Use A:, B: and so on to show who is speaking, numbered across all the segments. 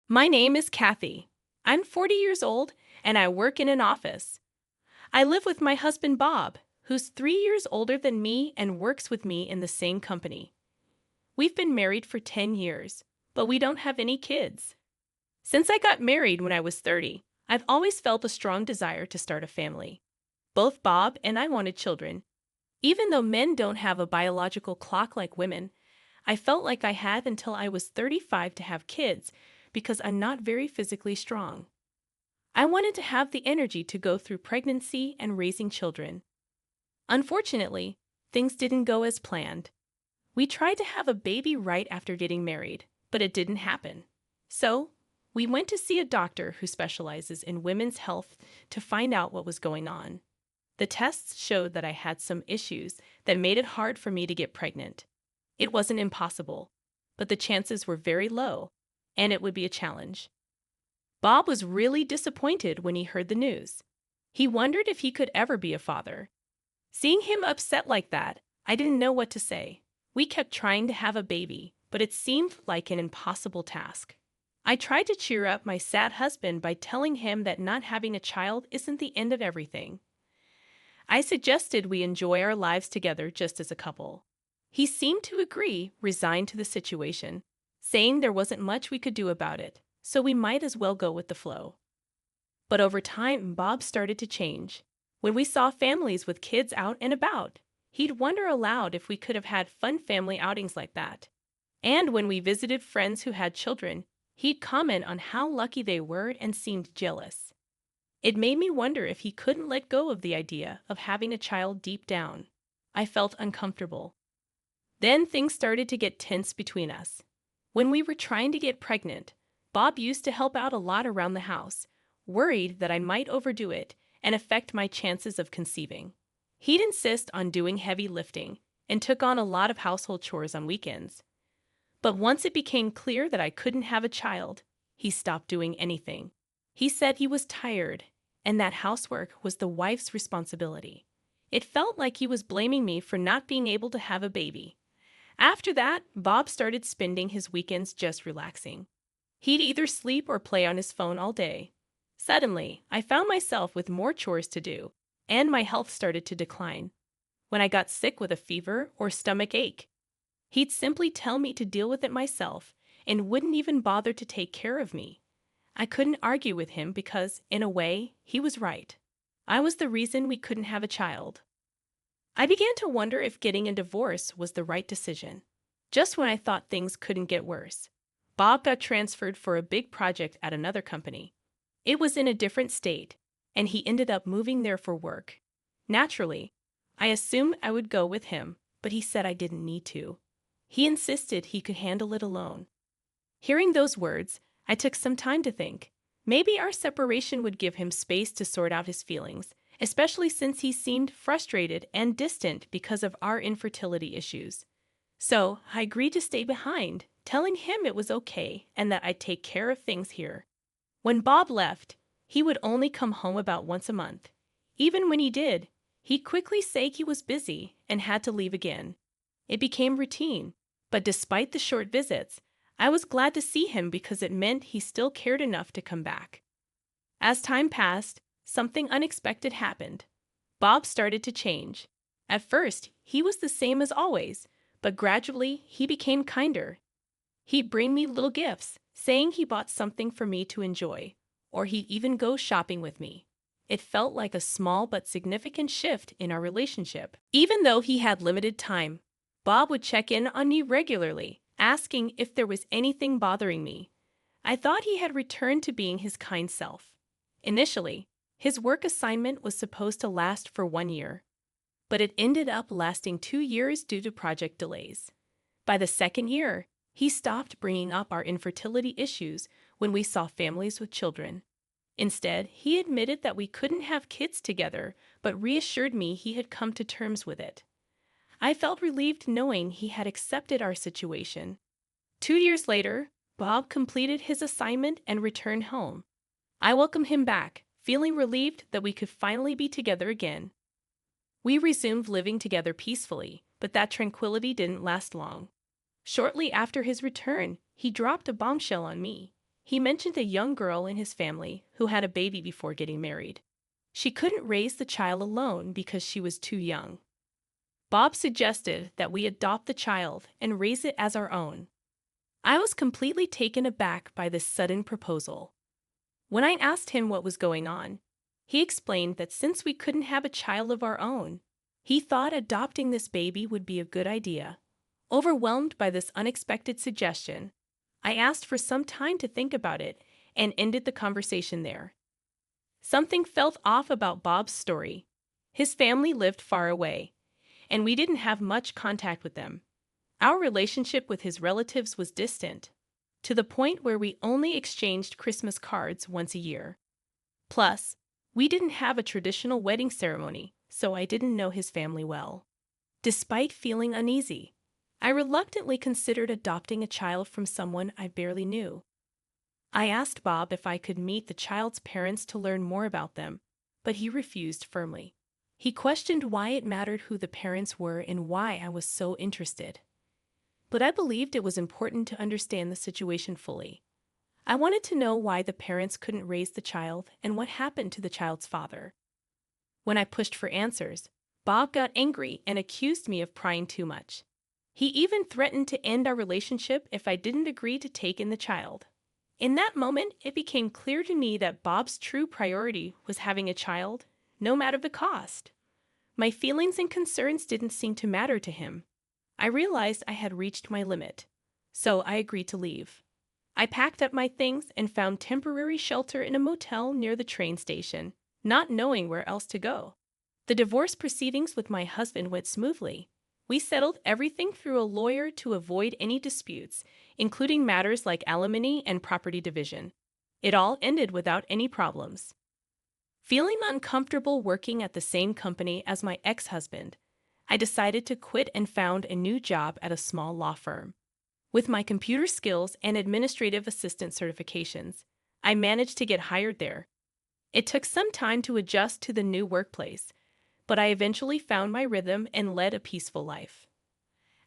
A: My name is Kathy. I'm 40 years old and I work in an office. I live with my husband Bob, who's 3 years older than me and works with me in the same company. We've been married for 10 years, but we don't have any kids. Since I got married when I was 30, I've always felt a strong desire to start a family. Both Bob and I wanted children. Even though men don't have a biological clock like women, I felt like I had until I was 35 to have kids because I'm not very physically strong. I wanted to have the energy to go through pregnancy and raising children. Unfortunately, things didn't go as planned. We tried to have a baby right after getting married, but it didn't happen. So, we went to see a doctor who specializes in women's health to find out what was going on. The tests showed that I had some issues that made it hard for me to get pregnant. It wasn't impossible, but the chances were very low, and it would be a challenge. Bob was really disappointed when he heard the news. He wondered if he could ever be a father. Seeing him upset like that, I didn't know what to say. We kept trying to have a baby, but it seemed like an impossible task. I tried to cheer up my sad husband by telling him that not having a child isn't the end of everything. I suggested we enjoy our lives together just as a couple. He seemed to agree, resigned to the situation, saying there wasn't much we could do about it, so we might as well go with the flow. But over time, Bob started to change. When we saw families with kids out and about, he'd wonder aloud if we could have had fun family outings like that. And when we visited friends who had children, he'd comment on how lucky they were and seemed jealous. It made me wonder if he couldn't let go of the idea of having a child deep down. I felt uncomfortable. Then things started to get tense between us. When we were trying to get pregnant, Bob used to help out a lot around the house, worried that I might overdo it and affect my chances of conceiving. He'd insist on doing heavy lifting and took on a lot of household chores on weekends. But once it became clear that I couldn't have a child, he stopped doing anything. He said he was tired and that housework was the wife's responsibility. It felt like he was blaming me for not being able to have a baby. After that, Bob started spending his weekends just relaxing. He'd either sleep or play on his phone all day. Suddenly, I found myself with more chores to do, and my health started to decline. When I got sick with a fever or stomach ache, he'd simply tell me to deal with it myself and wouldn't even bother to take care of me. I couldn't argue with him because, in a way, he was right. I was the reason we couldn't have a child. I began to wonder if getting a divorce was the right decision. Just when I thought things couldn't get worse, Bob got transferred for a big project at another company. It was in a different state, and he ended up moving there for work. Naturally, I assumed I would go with him, but he said I didn't need to. He insisted he could handle it alone. Hearing those words, I took some time to think. Maybe our separation would give him space to sort out his feelings, especially since he seemed frustrated and distant because of our infertility issues. So I agreed to stay behind, telling him it was okay and that I'd take care of things here. When Bob left, he would only come home about once a month. Even when he did, he'd quickly say he was busy and had to leave again. It became routine, but despite the short visits, I was glad to see him because it meant he still cared enough to come back. As time passed, something unexpected happened. Bob started to change. At first, he was the same as always, but gradually he became kinder. He'd bring me little gifts, saying he bought something for me to enjoy, or he'd even go shopping with me. It felt like a small but significant shift in our relationship. Even though he had limited time, Bob would check in on me regularly, asking if there was anything bothering me. I thought he had returned to being his kind self. Initially, his work assignment was supposed to last for 1 year, but it ended up lasting 2 years due to project delays. By the second year, he stopped bringing up our infertility issues when we saw families with children. Instead, he admitted that we couldn't have kids together, but reassured me he had come to terms with it. I felt relieved knowing he had accepted our situation. 2 years later, Bob completed his assignment and returned home. I welcomed him back, feeling relieved that we could finally be together again. We resumed living together peacefully, but that tranquility didn't last long. Shortly after his return, he dropped a bombshell on me. he mentioned a young girl in his family who had a baby before getting married. She couldn't raise the child alone because she was too young. Bob suggested that we adopt the child and raise it as our own. I was completely taken aback by this sudden proposal. When I asked him what was going on, he explained that since we couldn't have a child of our own, he thought adopting this baby would be a good idea. Overwhelmed by this unexpected suggestion, I asked for some time to think about it and ended the conversation there. Something felt off about Bob's story. His family lived far away, and we didn't have much contact with them. Our relationship with his relatives was distant, to the point where we only exchanged Christmas cards once a year. Plus, we didn't have a traditional wedding ceremony, so I didn't know his family well. Despite feeling uneasy, I reluctantly considered adopting a child from someone I barely knew. I asked Bob if I could meet the child's parents to learn more about them, but he refused firmly. He questioned why it mattered who the parents were and why I was so interested. But I believed it was important to understand the situation fully. I wanted to know why the parents couldn't raise the child and what happened to the child's father. When I pushed for answers, Bob got angry and accused me of prying too much. He even threatened to end our relationship if I didn't agree to take in the child. In that moment, it became clear to me that Bob's true priority was having a child, no matter the cost. My feelings and concerns didn't seem to matter to him. I realized I had reached my limit, so I agreed to leave. I packed up my things and found temporary shelter in a motel near the train station, not knowing where else to go. The divorce proceedings with my husband went smoothly. We settled everything through a lawyer to avoid any disputes, including matters like alimony and property division. It all ended without any problems. Feeling uncomfortable working at the same company as my ex-husband, I decided to quit and found a new job at a small law firm. With my computer skills and administrative assistant certifications, I managed to get hired there. It took some time to adjust to the new workplace, but I eventually found my rhythm and led a peaceful life.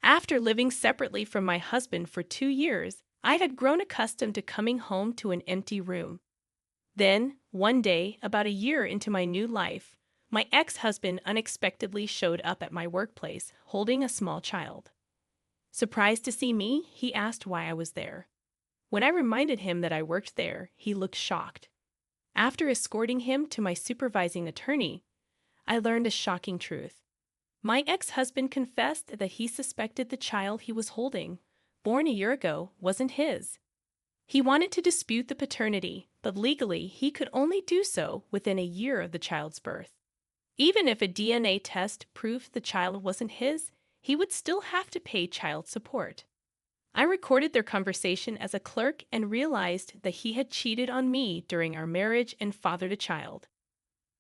A: After living separately from my husband for 2 years, I had grown accustomed to coming home to an empty room. Then, one day, about a year into my new life, my ex-husband unexpectedly showed up at my workplace holding a small child. Surprised to see me, he asked why I was there. When I reminded him that I worked there, he looked shocked. After escorting him to my supervising attorney, I learned a shocking truth. My ex-husband confessed that he suspected the child he was holding, born a year ago, wasn't his. He wanted to dispute the paternity, but legally he could only do so within a year of the child's birth. Even if a DNA test proved the child wasn't his, he would still have to pay child support. I recorded their conversation as a clerk and realized that he had cheated on me during our marriage and fathered a child.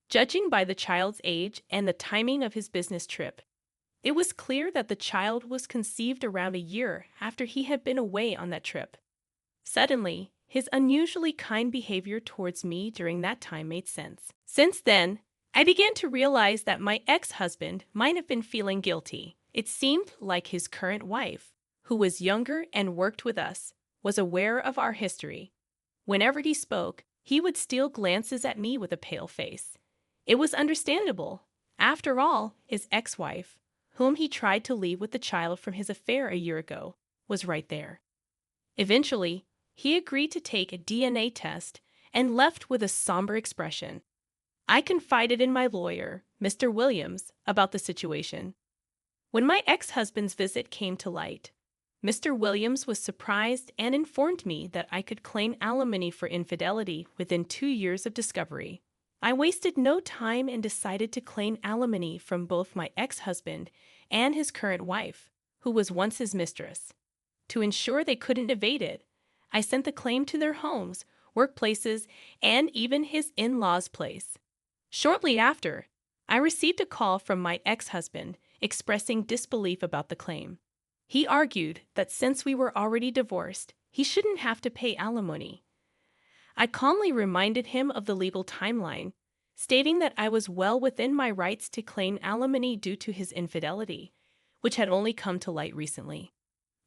A: Judging by the child's age and the timing of his business trip, it was clear that the child was conceived around a year after he had been away on that trip. Suddenly, his unusually kind behavior towards me during that time made sense. Since then, I began to realize that my ex-husband might have been feeling guilty. It seemed like his current wife, who was younger and worked with us, was aware of our history. Whenever he spoke, he would steal glances at me with a pale face. It was understandable. After all, his ex-wife, whom he tried to leave with the child from his affair a year ago, was right there. Eventually, he agreed to take a DNA test and left with a somber expression. I confided in my lawyer, Mr. Williams, about the situation. When my ex-husband's visit came to light, Mr. Williams was surprised and informed me that I could claim alimony for infidelity within 2 years of discovery. I wasted no time and decided to claim alimony from both my ex-husband and his current wife, who was once his mistress. To ensure they couldn't evade it, I sent the claim to their homes, workplaces, and even his in-laws' place. Shortly after, I received a call from my ex-husband expressing disbelief about the claim. He argued that since we were already divorced, he shouldn't have to pay alimony. I calmly reminded him of the legal timeline, stating that I was well within my rights to claim alimony due to his infidelity, which had only come to light recently.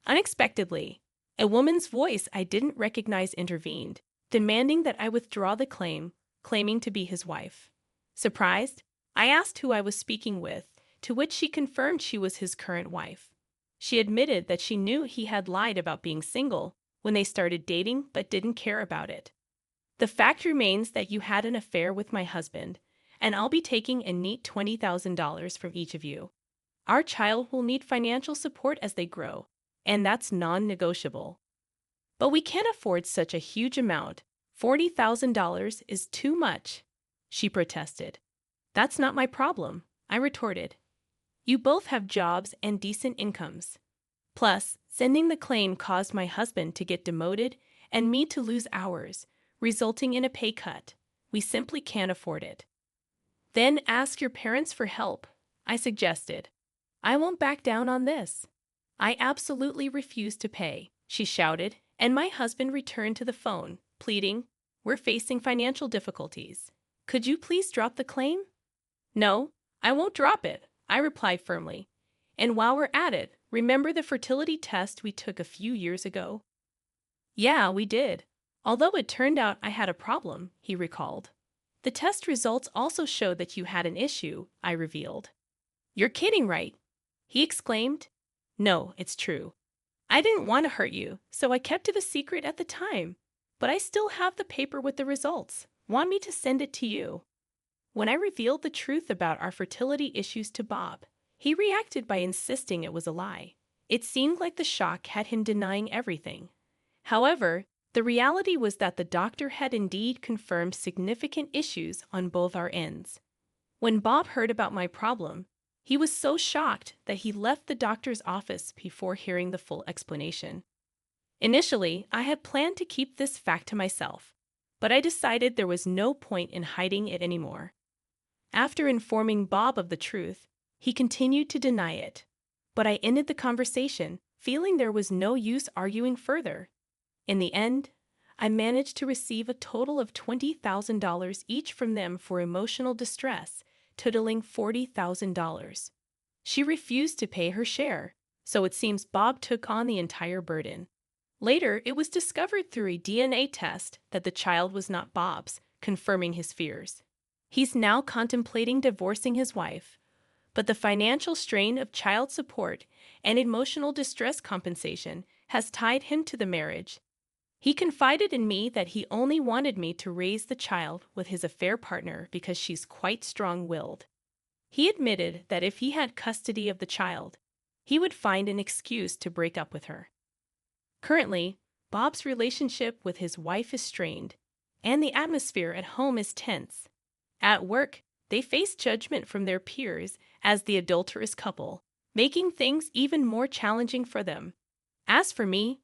A: Unexpectedly, A woman's voice I didn't recognize intervened, demanding that I withdraw the claim, claiming to be his wife. Surprised, I asked who I was speaking with, to which she confirmed she was his current wife. She admitted that she knew he had lied about being single when they started dating but didn't care about it. The fact remains that you had an affair with my husband, and I'll be taking a neat $20,000 from each of you. Our child will need financial support as they grow, and that's non-negotiable. But we can't afford such a huge amount. $40,000 is too much, she protested. That's not my problem, I retorted. You both have jobs and decent incomes. Plus, sending the claim caused my husband to get demoted and me to lose hours, resulting in a pay cut. We simply can't afford it. Then ask your parents for help, I suggested. I won't back down on this. I absolutely refuse to pay, she shouted, and my husband returned to the phone, pleading, We're facing financial difficulties. Could you please drop the claim? No, I won't drop it, I replied firmly. And while we're at it, remember the fertility test we took a few years ago? Yeah, we did. Although it turned out I had a problem, he recalled. The test results also showed that you had an issue, I revealed. You're kidding, right? He exclaimed. No, it's true. I didn't want to hurt you, so I kept it a secret at the time. But I still have the paper with the results. Want me to send it to you? When I revealed the truth about our fertility issues to Bob, he reacted by insisting it was a lie. It seemed like the shock had him denying everything. However, the reality was that the doctor had indeed confirmed significant issues on both our ends. When Bob heard about my problem, he was so shocked that he left the doctor's office before hearing the full explanation. Initially, I had planned to keep this fact to myself, but I decided there was no point in hiding it anymore. After informing Bob of the truth, he continued to deny it, but I ended the conversation, feeling there was no use arguing further. In the end, I managed to receive a total of $20,000 each from them for emotional distress, totaling $40,000. She refused to pay her share, so it seems Bob took on the entire burden. Later, it was discovered through a DNA test that the child was not Bob's, confirming his fears. He's now contemplating divorcing his wife, but the financial strain of child support and emotional distress compensation has tied him to the marriage. He confided in me that he only wanted me to raise the child with his affair partner because she's quite strong-willed. He admitted that if he had custody of the child, he would find an excuse to break up with her. Currently, Bob's relationship with his wife is strained, and the atmosphere at home is tense. At work, they face judgment from their peers as the adulterous couple, making things even more challenging for them. As for me,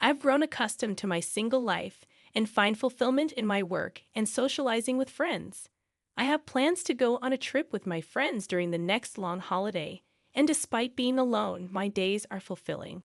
A: I've grown accustomed to my single life and find fulfillment in my work and socializing with friends. I have plans to go on a trip with my friends during the next long holiday, and despite being alone, my days are fulfilling.